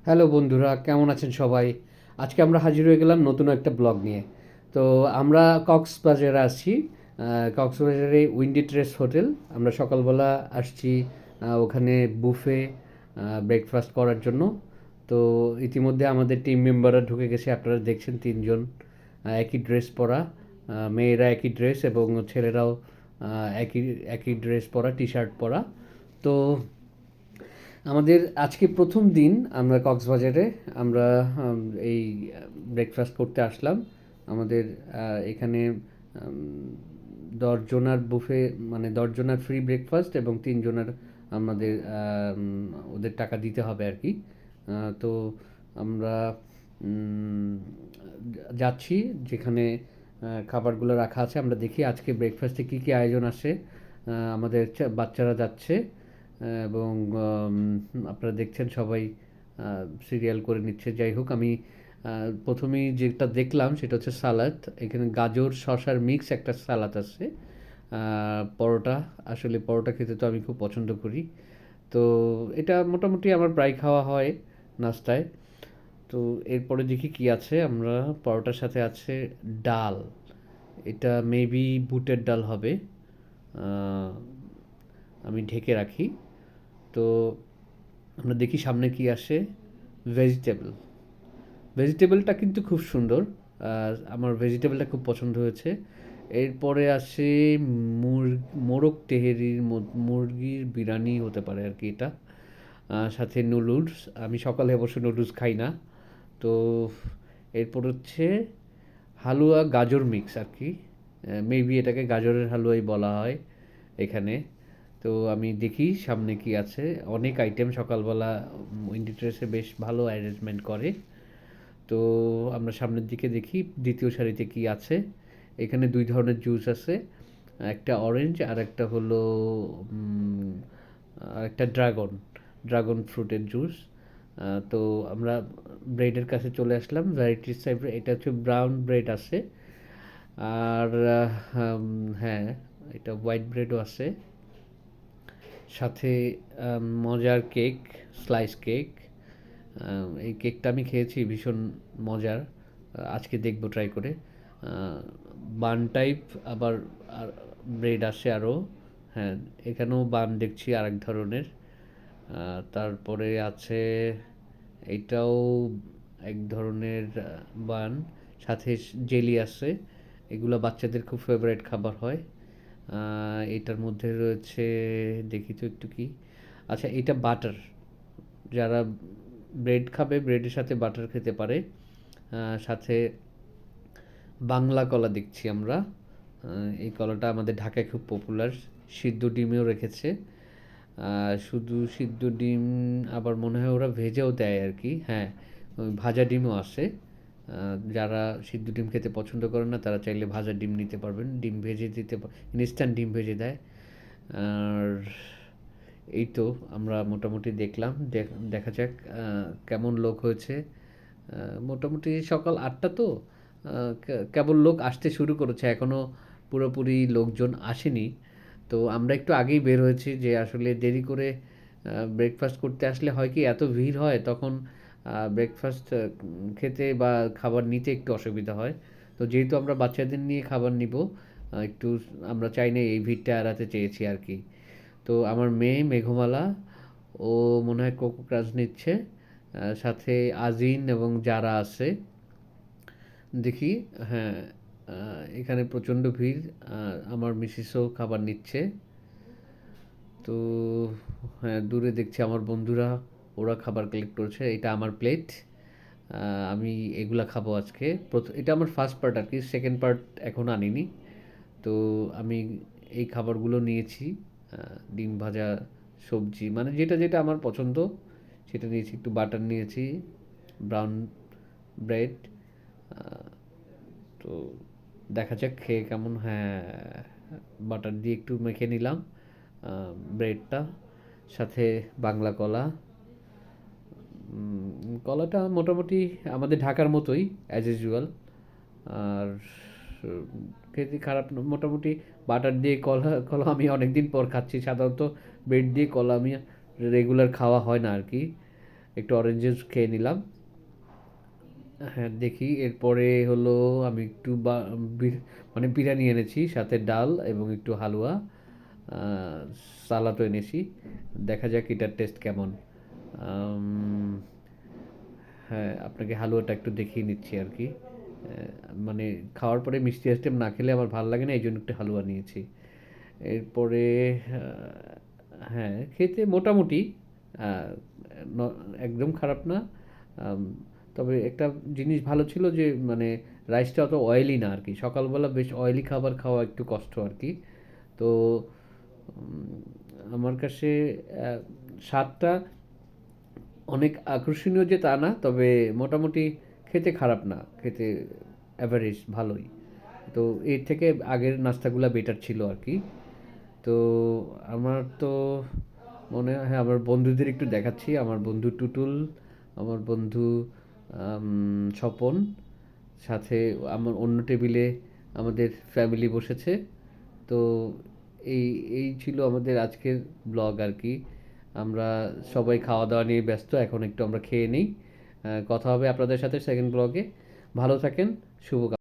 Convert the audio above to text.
Hello বন্ধুরা, কেমন আছেন সবাই? আজকে আমরা হাজির হয়ে গেলাম নতুন একটা ব্লগ নিয়ে। তো আমরা কক্সবাজারে আছি। কক্সবাজারে উইন্ডি ট্রেস হোটেল। আমরা সকালবেলা আসছি ওখানে বুফে ব্রেকফাস্ট করার জন্য। তো ইতিমধ্যে আমাদের টিম মেম্বাররা ঢুকে গেছে, আপনারা দেখছেন ৩ জন একই ড্রেস পরা। মেয়েরা একই ড্রেস এবং ছেলেরাও একই একই ড্রেস পরা, টি-শার্ট পরা। তো আমাদের আজকে প্রথম দিন আমরা কক্সবাজারে। আমরা আম, এই ব্রেকফাস্ট করতে আসলাম। আমাদের এখানে 10 জনার বুফে, মানে 10 জনার ফ্রি ব্রেকফাস্ট এবং 3 জনার আমাদের ওদের টাকা দিতে হবে আর কি। তো আমরা উম, যাচ্ছি যেখানে খাবারগুলো রাখা আছে। আমরা দেখি আজকে ব্রেকফাস্টে কী কী আয়োজন আছে। আমাদের বাচ্চারা যাচ্ছে এবং আপনারা দেখছেন সবাই সিরিয়াল করে নিচ্ছে। যাই হোক, আমি প্রথমেই যেটা দেখলাম সেটা হচ্ছে সালাদ। এখানে গাজর শসার মিক্স একটা সালাদ আছে। পরোটা, আসলে পরোটা খেতে তো আমি খুব পছন্দ করি। তো এটা মোটামুটি আমার প্রায় খাওয়া হয় নাস্তায়। তো এরপরে দেখি কি আছে। আমরা পরোটার সাথে আছে ডাল। এটা মেবি বুটের ডাল হবে। আহ, আমি ঢেকে রাখি। তো আমরা দেখি সামনে কি আসে। ভেজিটেবল। ভেজিটেবলটা কিন্তু খুব সুন্দর। আমার ভেজিটেবলটা খুব পছন্দ হয়েছে। এরপরে আসে মোরগ তেহেরির মুরগির বিরিয়ানি হতে পারে আর কি এটা। সাথে নুডলস। আমি সকালে অবশ্য নুডলস খাই না। তো এরপর হচ্ছে হালুয়া গাজর মিক্স আর কি। মেবি এটাকে গাজরের হালুয়াই বলা হয় এখানে। তো আমি দেখি সামনে কি আছে। অনেক আইটেম সকালবেলা উইন্ডি ট্রেসে বেশ ভালো অ্যারেঞ্জমেন্ট করে। তো আমরা সামনের দিকে দেখি দ্বিতীয় সারিতে কি আছে। এখানে 2 ধরনের জুস আছে। একটা অরেঞ্জ আর একটা হলো আর একটা ড্রাগন ফ্রুটের জুস। তো আমরা ব্রেডের কাছে চলে আসলাম। ভ্যারাইটিস টাইপের এটা হচ্ছে ব্রাউন ব্রেড আছে। আর হ্যাঁ, এটা হোয়াইট ব্রেডও আছে। সাথে মজার কেক, স্লাইস কেক। এই কেকটা আমি খেয়েছি, ভীষণ মজার। আজকে দেখবো ট্রাই করে। বান টাইপ আবার আর ব্রেড আসে আরও। হ্যাঁ, এখানেও বান দেখছি আরেক ধরনের। তারপরে আছে এইটাও এক ধরনের বান, সাথে জেলি আছে। এগুলো বাচ্চাদের খুব ফেভারিট খাবার হয়। এটার মধ্যে রয়েছে, দেখি তো একটু কি। আচ্ছা, এটা বাটার। যারা ব্রেড খাবে ব্রেডের সাথে বাটার খেতে পারে। সাথে বাংলা কলা দেখছি আমরা। এই কলাটা আমাদের ঢাকায় খুব পপুলার। সিদ্ধ ডিমেও রেখেছে। শুধু সিদ্ধ ডিম, আবার মনে হয় ওরা ভেজেও দেয় আর কি। হ্যাঁ, ওই ভাজা ডিমও আসে। যারা সিদ্ধ ডিম খেতে পছন্দ করেন না তারা চাইলে ভাজা ডিম নিতে পারবেন। ডিম ভেজে দিতে, ইনস্ট্যান্ট ডিম ভেজে দেয়। আর এই তো আমরা মোটামুটি দেখলাম। দেখা যাক কেমন লোক হয়েছে। মোটামুটি সকাল 8টা তো কেবল লোক আসতে শুরু করেছে, এখনও পুরোপুরি লোকজন আসেনি। তো আমরা একটু আগেই বের হয়েছি, যে আসলে দেরি করে ব্রেকফাস্ট করতে আসলে হয় কি এত ভিড় হয়, তখন ব্রেকফাস্ট খেতে বা খাবার নিতে একটু অসুবিধা হয়। তো যেহেতু আমরা বাচ্চাদের নিয়ে খাবার নিব, একটু আমরা চাই না এই ভিড়টা এড়াতে চেয়েছি আর কি। তো আমার মেয়ে মেঘমালা, ও মনে হয় কোকো ক্রাঞ্চ নিচ্ছে। সাথে আজিন এবং যারা আছে দেখি। হ্যাঁ, এখানে প্রচণ্ড ভিড়। আমার মিসেসও খাবার নিচ্ছে। তো হ্যাঁ, দূরে দেখছি আমার বন্ধুরা, ওরা খাবার কালেক্ট করেছে। এটা আমার প্লেট। আমি এগুলা খাবো আজকে। এটা আমার ফার্স্ট পার্ট আর কি, সেকেন্ড পার্ট এখনও আনিনি। তো আমি এই খাবারগুলো নিয়েছি। ডিম ভাজা, সবজি, মানে যেটা যেটা আমার পছন্দ সেটা নিয়েছি। একটু বাটার নিয়েছি, ব্রাউন ব্রেড। তো দেখা যাক খেয়ে কেমন। হ্যাঁ, বাটার দিয়ে একটু মেখে নিলাম ব্রেডটা। সাথে বাংলা কলা। কলাটা মোটামুটি আমাদের ঢাকার মতোই, অ্যাজ ইউজুয়াল। আর খেতে খারাপ না মোটামুটি। বাটার দিয়ে কলা কলা আমি অনেক দিন পর খাচ্ছি। সাধারণত ব্রেড দিয়ে কলা আমি রেগুলার খাওয়া হয় না আর কি। একটু অরেঞ্জ জুস খেয়ে নিলাম। হ্যাঁ, দেখি এরপরে হলো আমি একটু মানে বিরিয়ানি এনেছি, সাথে ডাল এবং একটু হালুয়া, সালাদও এনেছি। দেখা যাক এটার টেস্ট কেমন। আম, হ্যাঁ, আপনাকে হালুয়াটা একটু দেখিয়ে নিচ্ছি আর কি। মানে খাওয়ার পরে মিষ্টি আইটেম না খেলে আমার ভালো লাগে না, এই জন্য একটু হালুয়া নিয়েছি। এরপরে হ্যাঁ, খেতে মোটামুটি, আহ, একদম খারাপ না। আম, তবে একটা জিনিস ভালো ছিল যে মানে রাইসটা অত অয়েলি না আর কি। সকালবেলা বেশ অয়েলি খাবার খাওয়া একটু কষ্ট আর কি। তো আমার কাছে আহ, স্বাদটা অনেক আকর্ষণীয় যে তা না, তবে মোটামুটি খেতে খারাপ না, খেতে অ্যাভারেজ ভালোই। তো এর থেকে আগের নাস্তাগুলা বেটার ছিল আর কি। তো আমার তো মনে হয়, হ্যাঁ, আমার বন্ধুদের একটু দেখাচ্ছি। আমার বন্ধু টুটুল, আমার বন্ধু স্বপন, সাথে আমার অন্য টেবিলে আমাদের ফ্যামিলি বসেছে। তো এই এই ছিল আমাদের আজকের ব্লগ আর কি। আমরা সবাই খাওয়া দাওয়া নিয়ে ব্যস্ত, এখন একটু আমরা খেয়ে নিই। কথা হবে আপনাদের সাথে সেকেন্ড ব্লগে। ভালো থাকেন, শুভ